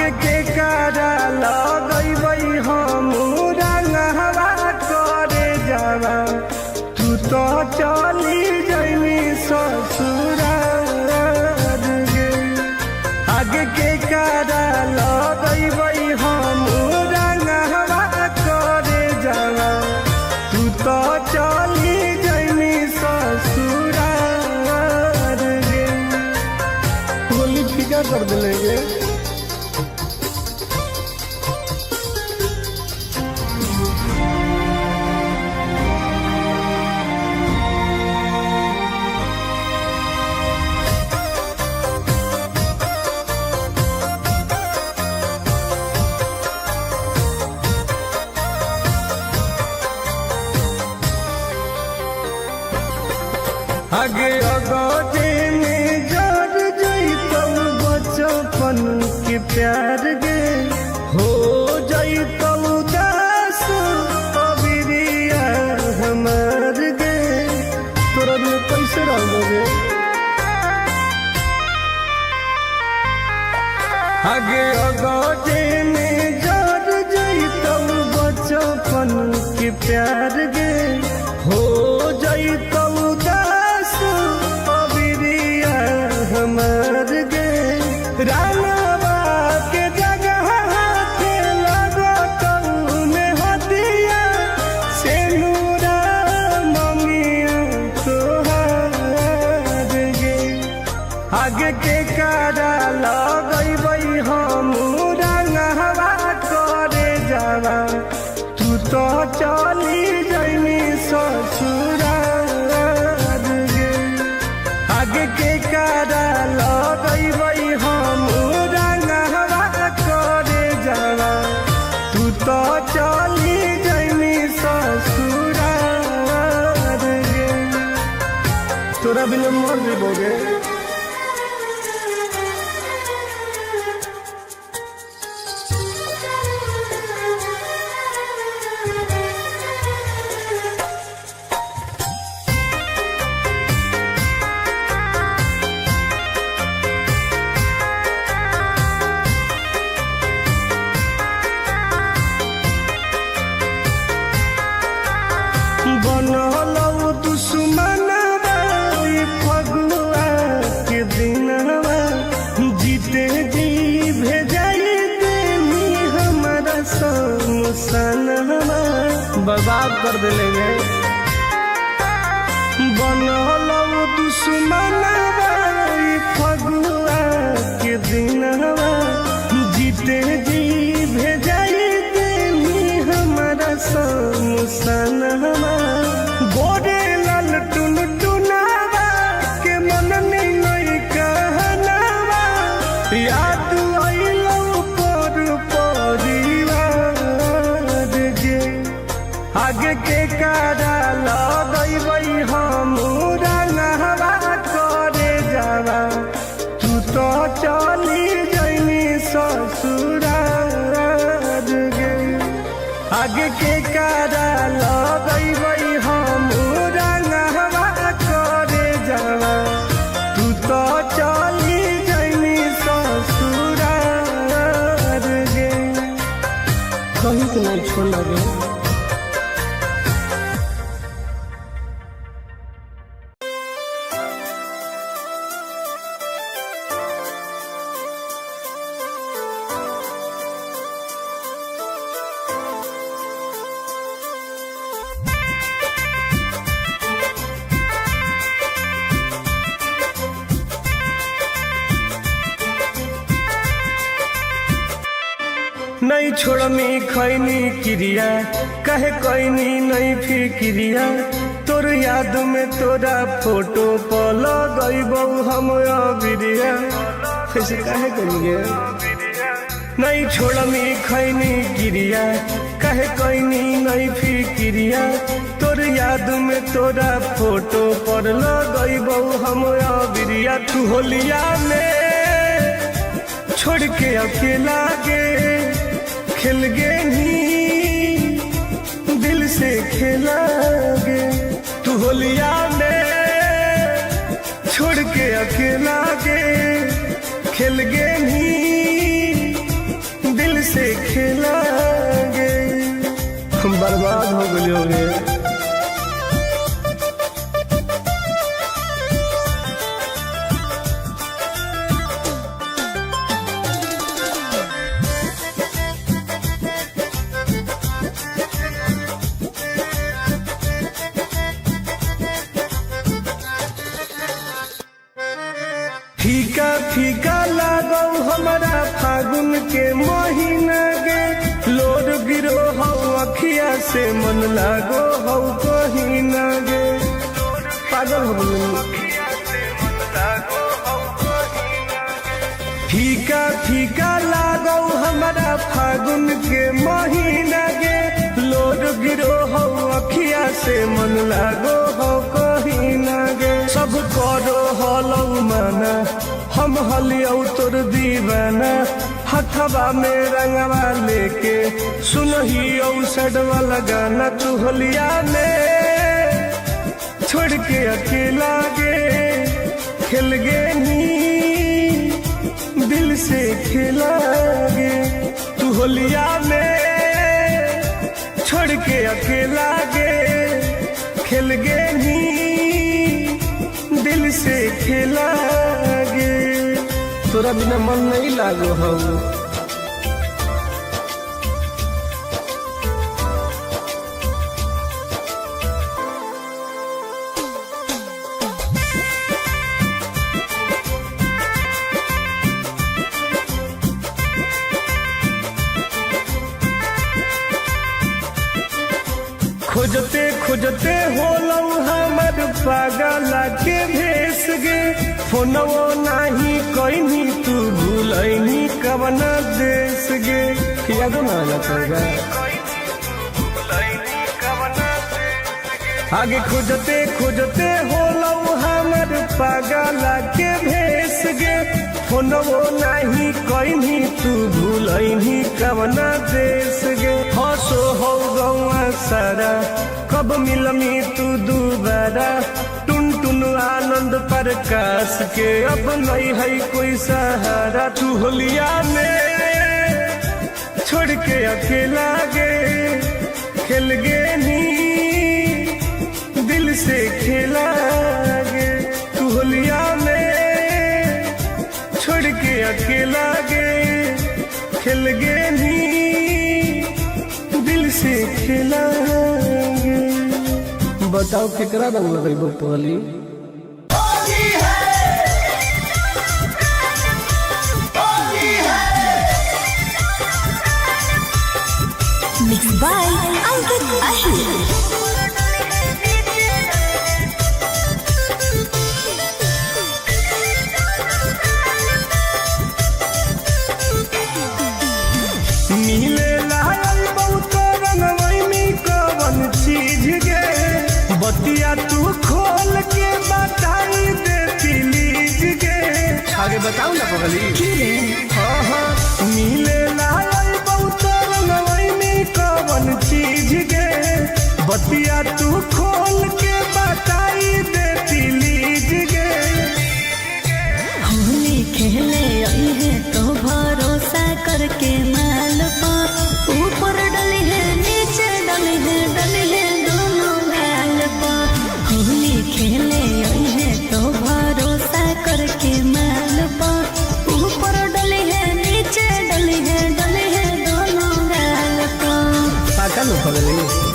आगे के कारा लगैबै हम रंगवा करे जावा तू तो चली जैनी ससुराल गे। आगे के कारा लगैबै हम रंगवा करे जावा तू तो चली जैनी ससुराल गे। होली फीका कर दिलेंगे। आगे अगोटे में जर जैतौ बचपन के प्यार गे हो जैतौ दास अबिरिया हमार गे। तोरा में कैसे रहोगे? आगे अगोटे में जर जैतौ बचपन के प्यार गे हो जैतौ हमार गे। रानवा के जगह के लगतौ में हदिया से नूरा ममिया तोहार गे। आगे के कारा लगैबै हम रंगवा करे जावा तू तो चली जैनी ससुराल गे। आगे के कारा लगैबै हम रंगवा करे जावा तू तो चली जैनी ससुराल गे। तोरा बिना मर जेबोगे। बनलौ दुश्मनवा फगुआ के दिनवा जीते जी भेजाई देनी हमारा समसनवा बर्बाद कर देंगे। बनलौ दुश्मनवा फगुआ के दिनवा जीते जी भेजाई देनी हमारा समसनवा। गोरे लाल टुन टुनावा के मन नहीं कहनावा याद आइलौ पर परिवार गे। आगे के कारा लगैबै हम रंगवा करे जावा तू तो चली जैनी ससुराल गे। आगे के कारा लगैबै हम रंगवा करे जावा तू तो चली जैनी ससुराल गे। कहीं तो नहीं छोड़ गे। नहीं छोड़मी खैनी क्रिया कहे कैनी नहीं फिक्रिया तोर याद में तोरा फोटो पर लगैबौ हम अबिरिया। कैसे कहे करेंगे? नहीं छोड़मी खैनी क्रिया कहे कैनी नहीं फिक्रिया तोर याद में तोरा फोटो पर लगैबौ हम अबिरिया। तू होलिया में छोड़ के अकेला गे खेल गे ही दिल से खेला गे। तू होलिया में छोड़ के अकेला गे खेल गे ही बर्बाद हो गई होगे। फीका फीका लागो हमारा फागुन के महीना गे, लोड गिरो हो अखिया से मन लागो हो कहीं ना गे। पागल हो गई। फीका फीका लागो हमारा फागुन के महीना गे, लोड गिरो हो अखिया से मन लागो हो कहीं ना गे। सब करो हलो माना हम हलियो तोर दीवाना, हथवा में रंगवा लेके सुनही औसड वाला गाना। तू होलिया में छोड़ के अकेला गे, खेल गे नी दिल से खेला गे। तू होलिया में छोड़ के अकेला गे, खेल गे नी दिल से खेला गे। तोरा बिना मन नहीं लागो हो। खोजते खोजते होलौ हमर पागल के भेस गे, फोनवो नाही कोइनी तू भूलैनी कवना देश गे। यादो ना आना पड़ेगा। आगे खोजते खोजते होलौ हमर पागल के भेस गे, फोनवो नाही कोइनी तू भूलैनी कवना देश गे। हसो हो गौआ सारा कब मिलमी तू दोबारा, टुन टुन आनंद प्रकाश के अब नहीं है कोई सहारा। तू होलिया में छोड़ के अकेला गे, खेल गे नी दिल से खेला गे। तू होलिया में छोड़ के अकेला गे, खेल गे नी दिल से खेला गे। बताओ केकरा रंग लगेबो पहली। Mixed by Ankit Ahir. मिले लायल बहुत रंगवई में कवन चीज गे, बतिया तू खोल के बताई दे प्लीज गे। आगे बताओ ना पगली। हाँ हाँ मिले लायल बहुत रंगवई में कवन चीज गे, बतिया तू खोल के बताई दे प्लीज गे। होली खेले आई है तो भरोसा करके माल पा, ऊपर डली है नीचे डली है दोनों गाल पा। होली खेले आई है तो भरोसा करके माल पा, ऊपर डली है नीचे डली है दोनों गाल पा। पाका लो पगली।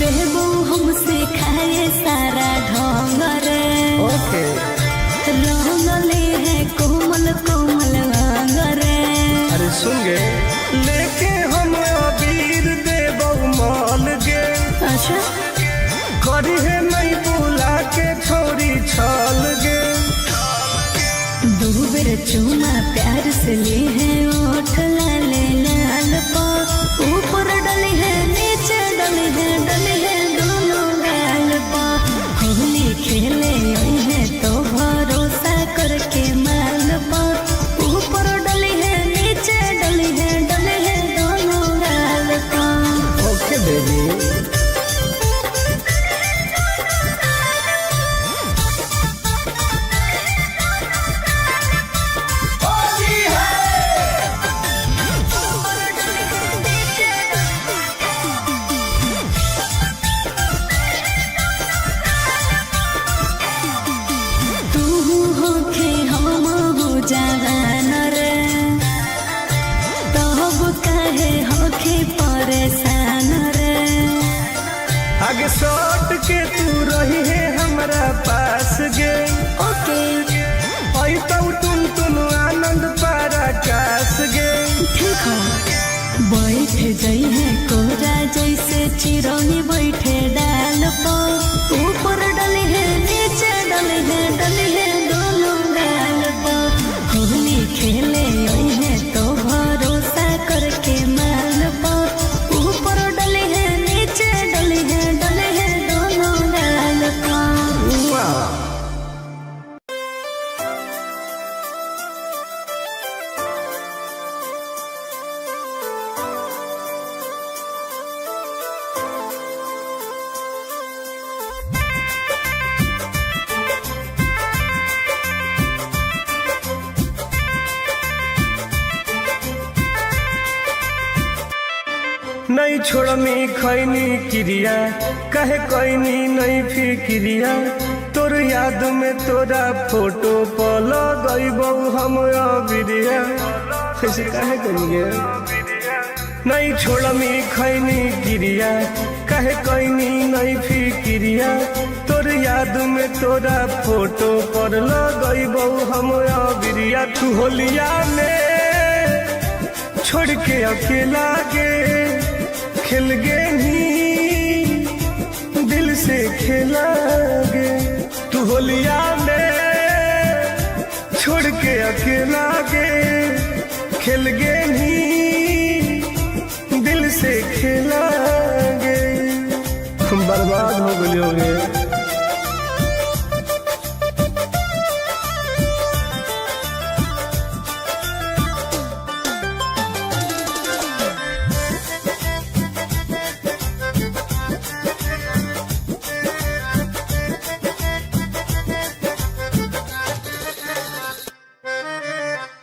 बेबू हमसे खाए सारा ढोंग रे, रंगले है कोमल कोमल अंग रे। अरे सुन गे लेके हम अबीर देबौ माल गे, अच्छा करी है नहीं बुला के छोरी छाल गे। दो बेर चूमा प्यार से ली है ओठ लाले लाल पा, ऊपर डली है नीचे डली है दोनों गाल पा। होली खेले आई है आगे सट के तू रही है हमारा पास गे। ओके आई तो टुन टुन आनंद पराकाश गे। ठीक है बैठ जाई है कोरा जैसे चिरौनी बैठे डाल पर, ऊपर डली है नीचे डली है दोनों गाल पर। होली खेले आई है तो भरोसा करके माल पर, ऊपर डली है नीचे डली है दोनों गाल पर। नहीं छोड़नी खैनी क्रिया कहे कैनी नहीं फिक्रिया, तोर याद में तोरा फोटो पल गईबौ हम अबिरिया। कैसे कहे करिए नहीं छोड़नी खैनी क्रिया कहे कैनी नहीं फिक्रिया, तोर याद में तोरा फोटो पर लगईबौ हम अबिरिया। तू होलिया में छोड़ के अकेला गे खेल गे ही दिल से खेला गे। तू होलिया में छोड़ के अकेला गे खेल गे ही दिल से खेला गे। हम बर्बाद हो गए होंगे।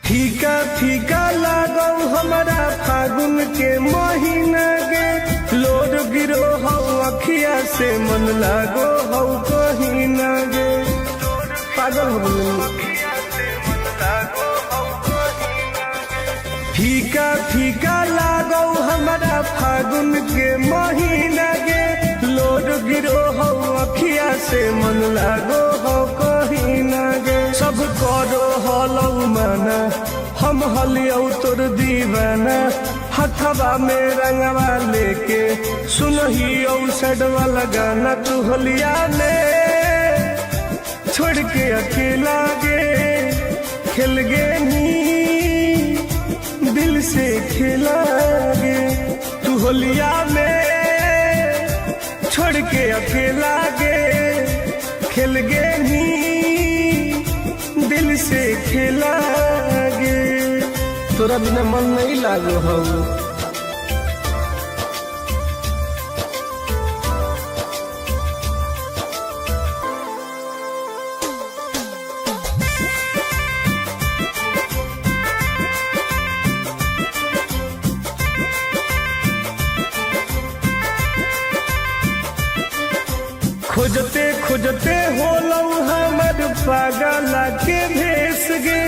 फीका फीका लागो हमारा फागुन के महीना गे, लोड गिरो हो अखिया से मन लागो हो कहीं ना गे। पागल हो गए। फीका फीका लागो हमारा फागुन के महीना गे, लोड गिरो हो अखिया से मन लागो हो कहीं ना गे। सब करो हलौ माना हम हलियौ तोर दीवाना, हथवा में रंगवा लेके सुनहियौ सडवा लगाना। तू होलिया में छोड़ के अकेला गे खेल गे नी दिल से खेला गे। तू होलिया में छोड़ के अकेला गे खेल गे नी दिल से खेला गे। तोरा बिना मन नहीं लागो हो। खोजते खोजते होलौ हमर पागल के भेस गे,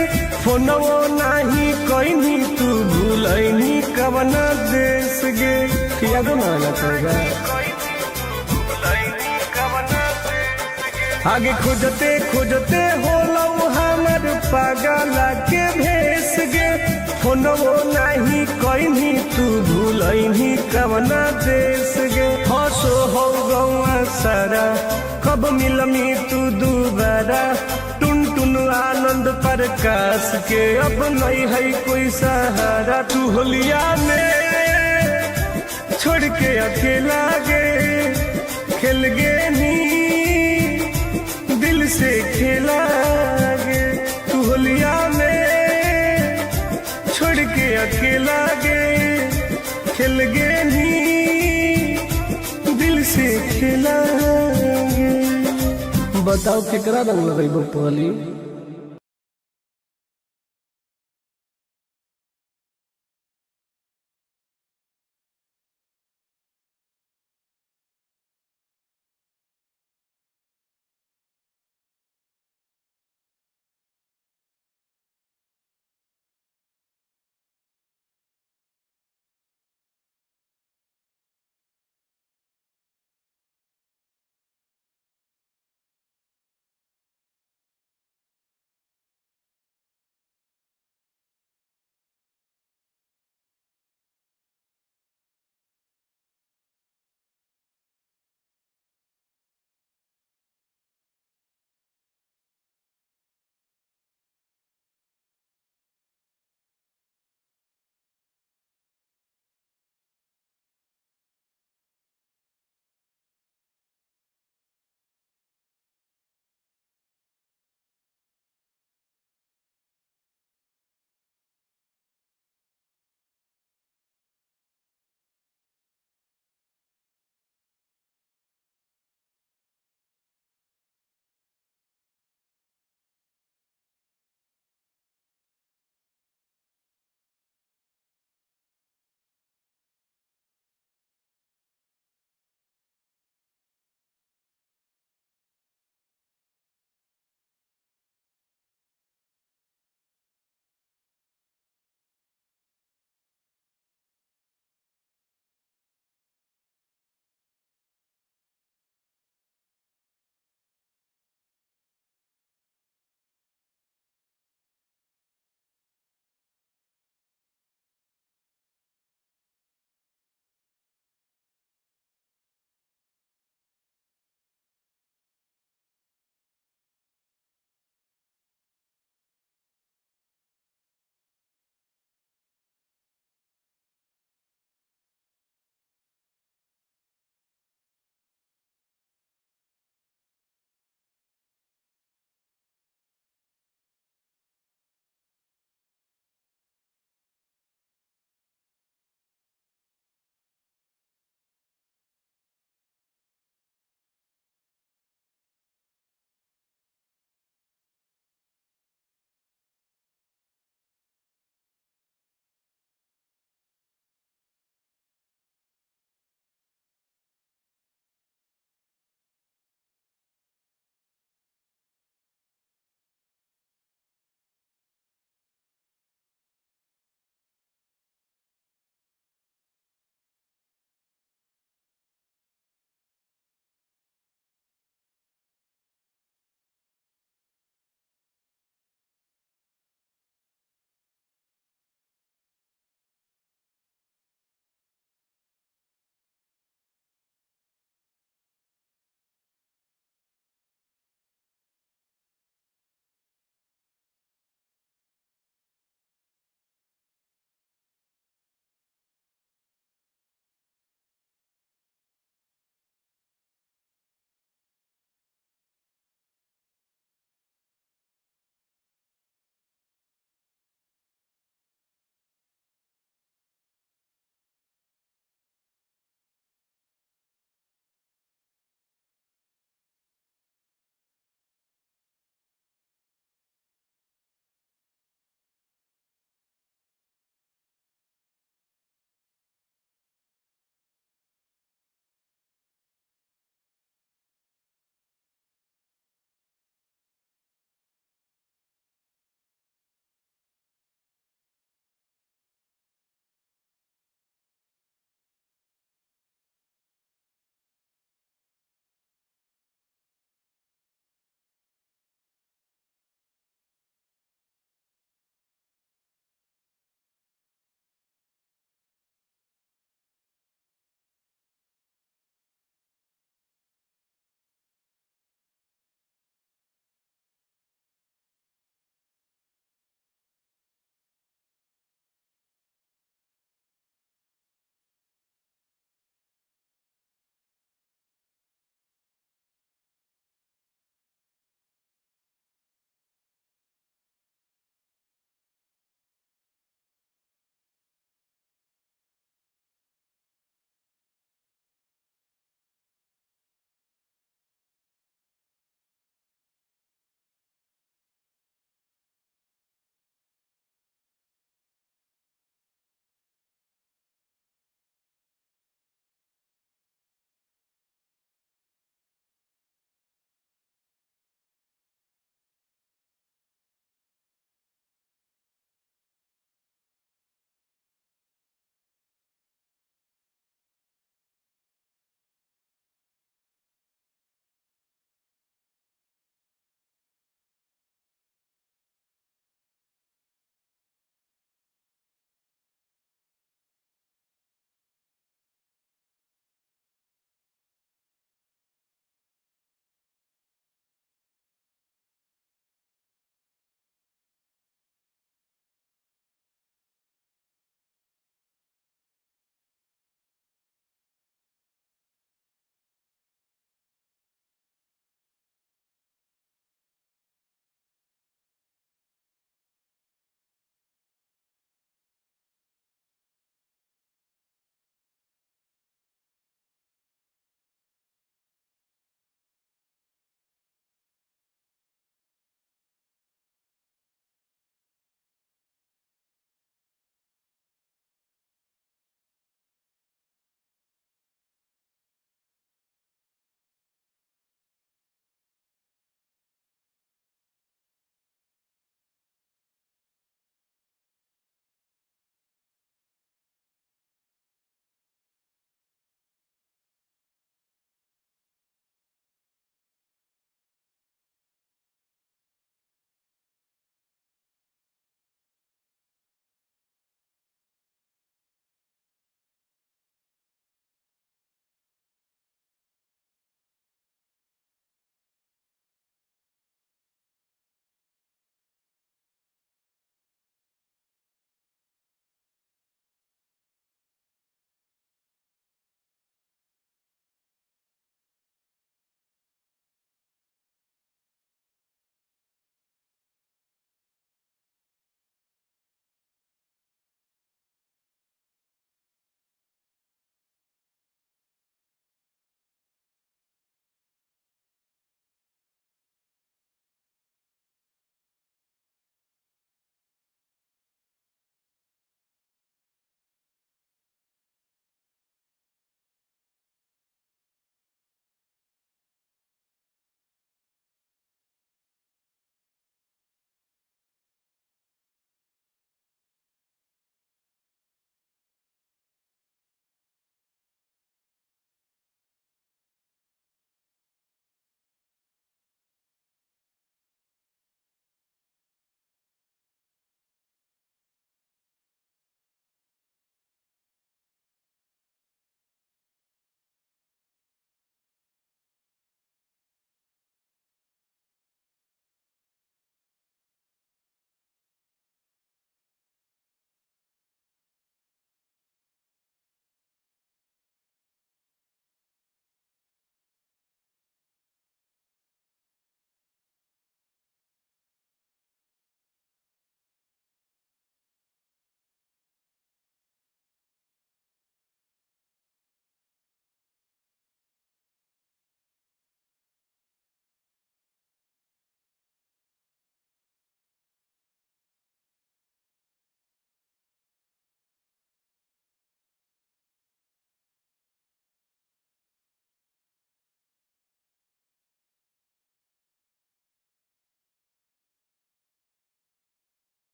फोनवो नाही कहीं तू भूलैनी कवना देश गे। यादो ना आना पड़ेगा। आगे खोजते खोजते होलौ हमर पागल के भेस गे, फोनवो नाही कहीं तू भूलैनी कवना देश गे। हंसो हो गौआ सारा कब मिलमी तू दोबारा, टुन टुन आनंद प्रकाश के अब नहीं है कोई सहारा। तू होलिया में छोड़ के अकेला गे खेल गे नी दिल से खेला गे। तू होलिया में छोड़ के अकेला गे खेल गे नी दिल से खेला गे। बताओ केकरा रंग लगेबो पहली।